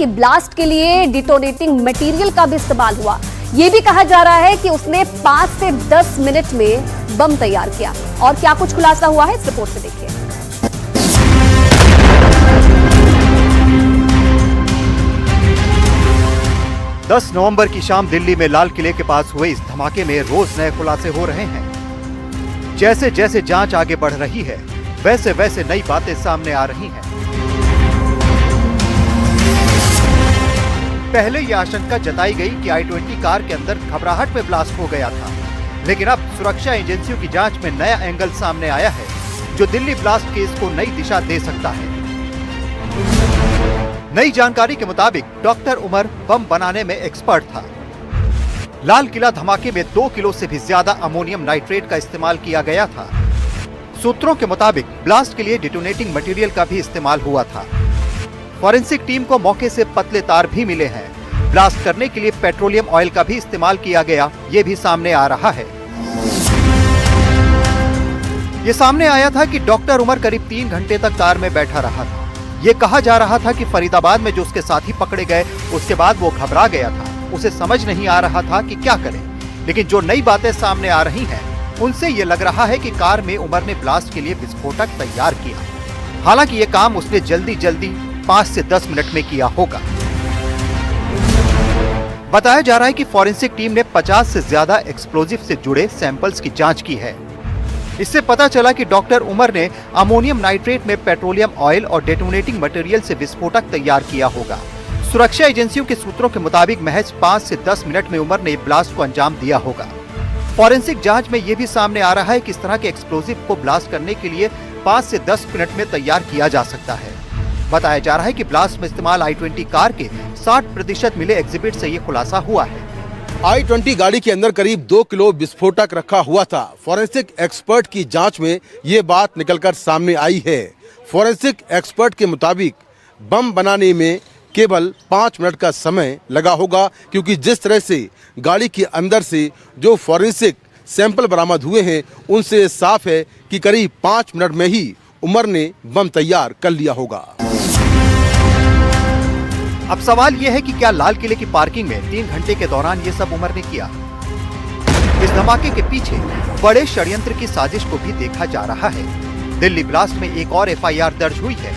कि ब्लास्ट के लिए डिटोनेटिंग मटेरियल का भी इस्तेमाल हुआ। यह भी कहा जा रहा है कि उसने 5 से 10 मिनट में बम तैयार किया। और क्या कुछ खुलासा हुआ है, इस रिपोर्ट में देखिए। दस नवंबर की शाम दिल्ली में लाल किले के पास हुए इस धमाके में रोज नए खुलासे हो रहे हैं। जैसे जैसे जांच आगे बढ़ रही है, वैसे वैसे नई बातें सामने आ रही हैं। पहले यह आशंका जताई गई कि i20 कार के अंदर घबराहट में ब्लास्ट हो गया था, लेकिन अब सुरक्षा एजेंसियों की जांच में नया एंगल सामने आया है, जो दिल्ली ब्लास्ट केस को नई दिशा दे सकता है। नई जानकारी के मुताबिक डॉक्टर उमर बम बनाने में एक्सपर्ट था। लाल किला धमाके में 2 किलो से भी ज्यादा अमोनियम नाइट्रेट का इस्तेमाल किया गया था। सूत्रों के मुताबिक ब्लास्ट के लिए डिटोनेटिंग मटेरियल का भी इस्तेमाल हुआ था। फॉरेंसिक टीम को मौके से पतले तार भी मिले हैं। ब्लास्ट करने के लिए पेट्रोलियम ऑयल का भी इस्तेमाल किया गया, ये भी सामने आ रहा है। ये सामने आया था कि डॉक्टर उमर करीब 3 घंटे तक कार में बैठा रहा था। ये कहा जा रहा था कि फरीदाबाद में जो उसके साथी पकड़े गए, उसके बाद वो घबरा गया था। उसे समझ नहीं आ रहा था कि क्या करे। लेकिन जो नई बातें सामने आ रही हैं, उनसे ये लग रहा है कि कार में उमर ने ब्लास्ट के लिए विस्फोटक तैयार किया। हालांकि ये काम उसने जल्दी 5 से 10 मिनट में किया होगा। बताया जा रहा है कि फॉरेंसिक टीम ने 50 से ज्यादा एक्सप्लोजिव से जुड़े सैंपल्स की जांच की है। इससे पता चला कि डॉक्टर उमर ने अमोनियम नाइट्रेट में पेट्रोलियम ऑयल और डेटोनेटिंग मटेरियल से विस्फोटक तैयार किया होगा। सुरक्षा एजेंसियों के सूत्रों के मुताबिक महज 5 से 10 मिनट में उमर ने ब्लास्ट को अंजाम दिया होगा। फॉरेंसिक जांच में यह भी सामने आ रहा है कि इस तरह के एक्सप्लोजिव को ब्लास्ट करने के लिए 5 से 10 मिनट में तैयार किया जा सकता है। बताया जा रहा है कि ब्लास्ट में इस्तेमाल i20 कार के 60% मिले एग्जिबिट से ये खुलासा हुआ है। i20 गाड़ी के अंदर करीब 2 किलो विस्फोटक रखा हुआ था। फॉरेंसिक एक्सपर्ट की जांच में ये बात निकलकर सामने आई है। फॉरेंसिक एक्सपर्ट के मुताबिक बम बनाने में केवल 5 मिनट का समय लगा होगा, क्योंकि जिस तरह से गाड़ी के अंदर से जो फॉरेंसिक सैंपल बरामद हुए हैं, उनसे साफ है कि करीब 5 मिनट में ही उमर ने बम तैयार कर लिया होगा। अब सवाल यह है कि क्या लाल किले की पार्किंग में 3 घंटे के दौरान ये सब उमर ने किया? इस धमाके के पीछे बड़े षड्यंत्र की साजिश को भी देखा जा रहा है। दिल्ली ब्लास्ट में एक और FIR दर्ज हुई है।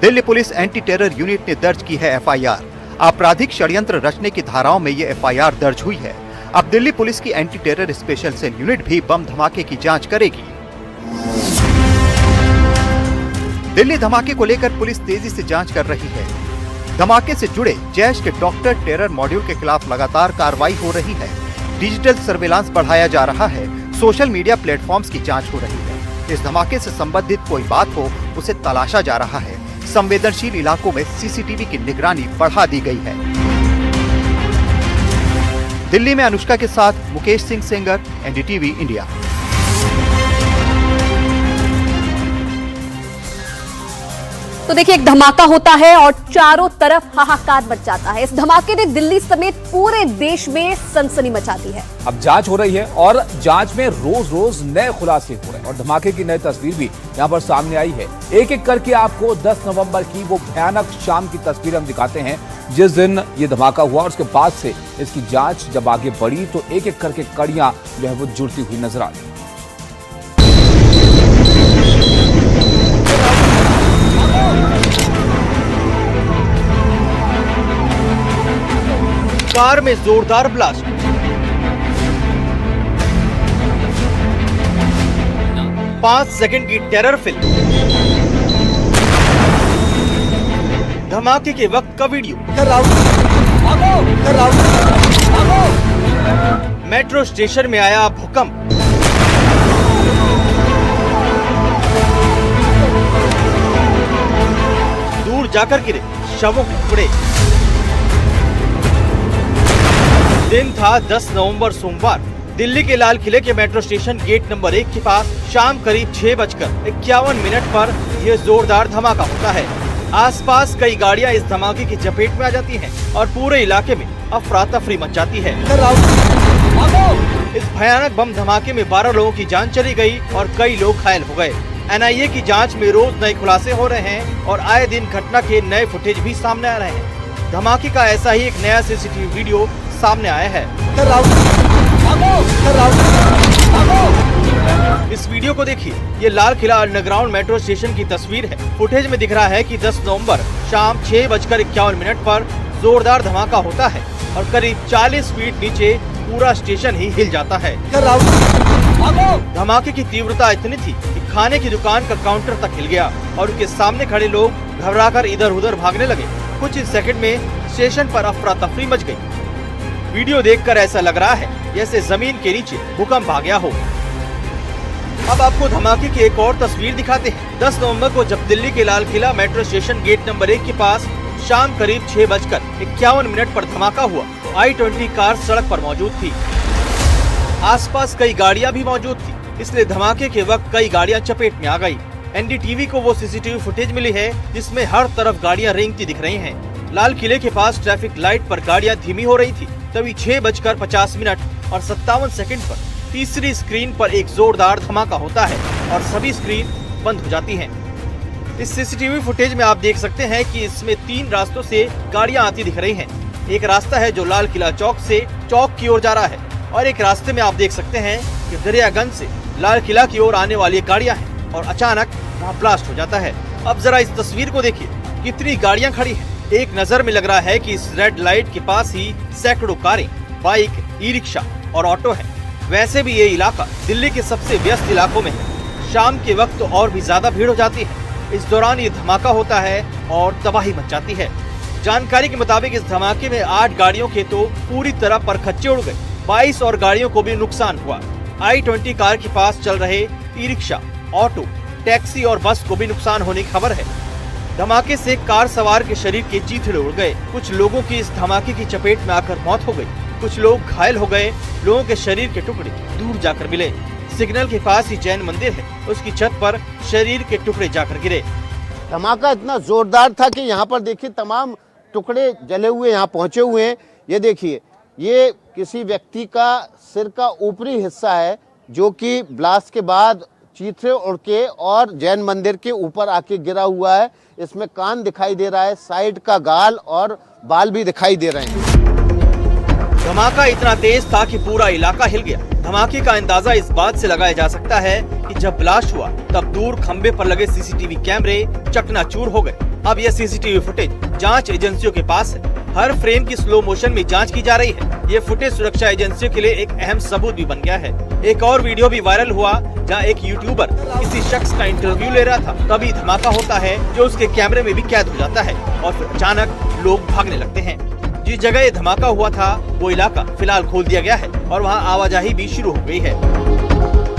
Delhi police anti terror unit ने दर्ज की है FIR। आपराधिक षड्यंत्र रचने की धाराओं में ये FIR दर्ज हुई है। अब दिल्ली पुलिस की anti terror special cell unit भी बम धमाके की जांच करेगी। दिल्ली धमाके को लेकर पुलिस तेजी से जांच कर रही है। धमाके से जुड़े जैश के डॉक्टर टेरर मॉड्यूल के खिलाफ लगातार कार्रवाई हो रही है। डिजिटल सर्विलांस बढ़ाया जा रहा है। सोशल मीडिया प्लेटफॉर्म्स की जांच हो रही है। इस धमाके से संबंधित कोई बात हो, उसे तलाशा जा रहा है। संवेदनशील इलाकों में CCTV की निगरानी बढ़ा दी गई है। दिल्ली में अनुष्का के साथ मुकेश सिंह सेंगर, NDTV इंडिया। तो देखिए, एक धमाका होता है और चारों तरफ हाहाकार मच जाता है। इस धमाके ने दिल्ली समेत पूरे देश में सनसनी मचा दी है। अब जांच हो रही है और जांच में रोज रोज नए खुलासे हो रहे हैं और धमाके की नई तस्वीर भी यहां पर सामने आई है। एक एक करके आपको 10 नवंबर की वो भयानक शाम की तस्वीर हम दिखाते हैं, जिस दिन ये धमाका हुआ। और उसके बाद से इसकी जांच जब आगे बढ़ी तो एक एक करके कड़ियां जो है वो जुड़ती हुई नजर आ रही। कार में जोरदार ब्लास्ट, पांच सेकंड की टेरर फिल्म, धमाके के वक्त का वीडियो, मेट्रो स्टेशन में आया भूकंप, दूर जाकर गिरे शवों के टुकड़े। दिन था 10 नवंबर सोमवार। दिल्ली के लाल किले के मेट्रो स्टेशन गेट नंबर 1 के पास शाम करीब 6:51 पर यह जोरदार धमाका होता है। आसपास कई गाड़ियां इस धमाके की चपेट में आ जाती हैं और पूरे इलाके में अफरा तफरी मच जाती है। इस भयानक बम धमाके में 12 लोगों की जान चली गई और कई लोग घायल हो गए। एनआईए की जांच में रोज नए खुलासे हो रहे हैं और आए दिन घटना के नए फुटेज भी सामने आ रहे हैं। धमाके का ऐसा ही एक नया सीसीटीवी वीडियो सामने आया है। इस वीडियो को देखिए, ये Lal Qila underground metro station की तस्वीर है। फुटेज में दिख रहा है कि 10 नवंबर शाम 6:51 पर जोरदार धमाका होता है और करीब 40 फीट नीचे पूरा स्टेशन ही हिल जाता है। धमाके की तीव्रता इतनी थी कि खाने की दुकान का काउंटर तक हिल गया और उनके सामने खड़े लोग घबराकर इधर उधर भागने लगे। कुछ ही सेकंड में स्टेशन पर अफरा तफरी मच गई। वीडियो देखकर ऐसा लग रहा है जैसे जमीन के नीचे भूकंप आ गया हो। अब आपको धमाके की एक और तस्वीर दिखाते हैं। 10 नवंबर को जब दिल्ली के Lal Qila metro station gate number 1 के पास शाम करीब 6:51 पर धमाका हुआ, I-20 कार सड़क पर मौजूद थी। आसपास कई गाड़ियां भी मौजूद थी, इसलिए धमाके के वक्त कई गाड़ियां चपेट में आ गई। एनडीटीवी को वो सीसीटीवी फुटेज मिली है जिसमें हर तरफ गाड़ियां रेंगती दिख रही हैं। लाल किले के पास ट्रैफिक लाइट पर गाड़ियां धीमी हो रही थी। तभी 6:50 और 57 सेकंड पर तीसरी स्क्रीन पर एक जोरदार धमाका होता है और सभी स्क्रीन बंद हो जाती हैं। इस सीसीटीवी फुटेज में आप देख सकते हैं कि इसमें 3 रास्तों से गाड़ियां आती दिख रही हैं। एक रास्ता है जो लाल किला चौक से चौक की ओर जा रहा है और एक रास्ते में आप देख सकते हैं कि दरियागंज से लाल किला की ओर आने वाली गाड़ियां हैं और अचानक वहां ब्लास्ट हो जाता है। अब जरा इस तस्वीर को देखिए, कितनी गाड़ियां खड़ी हैं। एक नजर में लग रहा है कि इस रेड लाइट के पास ही सैकड़ों कारें, बाइक, ई-रिक्शा और ऑटो है। वैसे भी ये इलाका दिल्ली के सबसे व्यस्त इलाकों में है। शाम के वक्त तो और भी ज्यादा भीड़ हो जाती है। इस दौरान ये धमाका होता है और तबाही मच जाती है। जानकारी के मुताबिक इस धमाके में 8 गाड़ियों के तो पूरी तरह परखच्चे उड़ गए, 22 और गाड़ियों को भी नुकसान हुआ। I-20 कार के पास चल रहे ई-रिक्शा, ऑटो, टैक्सी और बस को भी नुकसान होने की खबर है। धमाके से कार सवार के शरीर के चीथड़े उड़ गए। कुछ लोगों की इस धमाके की चपेट में आकर मौत हो गई, कुछ लोग घायल हो गए। लोगों के शरीर के टुकड़े दूर जाकर मिले। सिग्नल के पास ही जैन मंदिर है, उसकी छत पर शरीर के टुकड़े जाकर गिरे। धमाका इतना जोरदार था कि यहाँ पर देखिए तमाम टुकड़े जले हुए यहाँ पहुँचे हुए हैं। ये देखिए, ये किसी व्यक्ति का सिर का ऊपरी हिस्सा है जो कि ब्लास्ट के बाद चीथड़े उड़ के और जैन मंदिर के ऊपर आके गिरा हुआ है। इसमें कान दिखाई दे रहा है, साइड का गाल और बाल भी दिखाई दे रहे हैं। धमाका इतना तेज था कि पूरा इलाका हिल गया। धमाके का अंदाजा इस बात से लगाया जा सकता है कि जब ब्लास्ट हुआ तब दूर खंबे पर लगे सीसीटीवी कैमरे चकनाचूर हो गए। अब यह सीसीटीवी फुटेज जांच एजेंसियों के पास है। हर फ्रेम की स्लो मोशन में जांच की जा रही है। ये फुटेज सुरक्षा एजेंसियों के लिए एक अहम सबूत भी बन गया है। एक और वीडियो भी वायरल हुआ जहां एक यूट्यूबर किसी शख्स का इंटरव्यू ले रहा था। तभी धमाका होता है जो उसके कैमरे में भी कैद हो जाता है और फिर अचानक लोग भागने लगते हैं। जिस जगह ये धमाका हुआ था वो इलाका फिलहाल खोल दिया गया है और वहाँ आवाजाही भी शुरू हो गई है।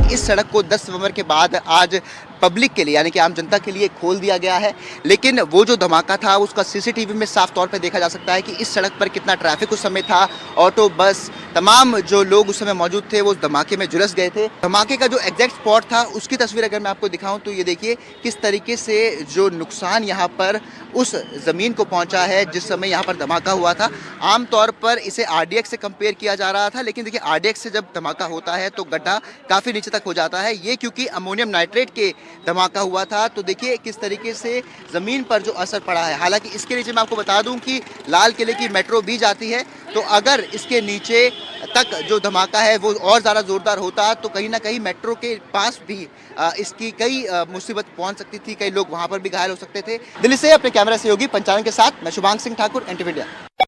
इस सड़क को 10 नवंबर के बाद आज पब्लिक के लिए यानी कि आम जनता के लिए खोल दिया गया है, लेकिन वो जो धमाका था उसका सीसीटीवी में साफ तौर पे देखा जा सकता है कि इस सड़क पर कितना ट्रैफिक उस समय था। ऑटो, बस, तमाम जो लोग उस समय मौजूद थे वो उस धमाके में झुलस गए थे। धमाके का जो एग्जैक्ट स्पॉट था उसकी तस्वीर अगर मैं आपको दिखाऊं तो ये देखिए किस तरीके से जो नुकसान यहाँ पर उस ज़मीन को पहुँचा है जिस समय यहाँ पर धमाका हुआ था। आमतौर पर इसे RDX से कंपेयर किया जा रहा था, लेकिन देखिए RDX से जब धमाका होता है तो गड्ढा काफ़ी नीचे तक हो जाता है। ये क्योंकि अमोनियम नाइट्रेट के धमाका हुआ था, तो देखिए किस तरीके से ज़मीन पर जो असर पड़ा है। हालांकि इसके नीचे मैं आपको बता दूं कि लाल किले की मेट्रो भी जाती है, तो अगर इसके नीचे तक जो धमाका है वो और ज़्यादा ज़ोरदार होता तो कहीं ना कहीं मेट्रो के पास भी इसकी कई मुसीबत पहुंच सकती थी, कई लोग वहां पर भी घायल हो सकते थे। दिल्ली से अपने कैमरा सहयोगी पंचानन के साथ मैं शुभांग सिंह ठाकुर, NTV इंडिया।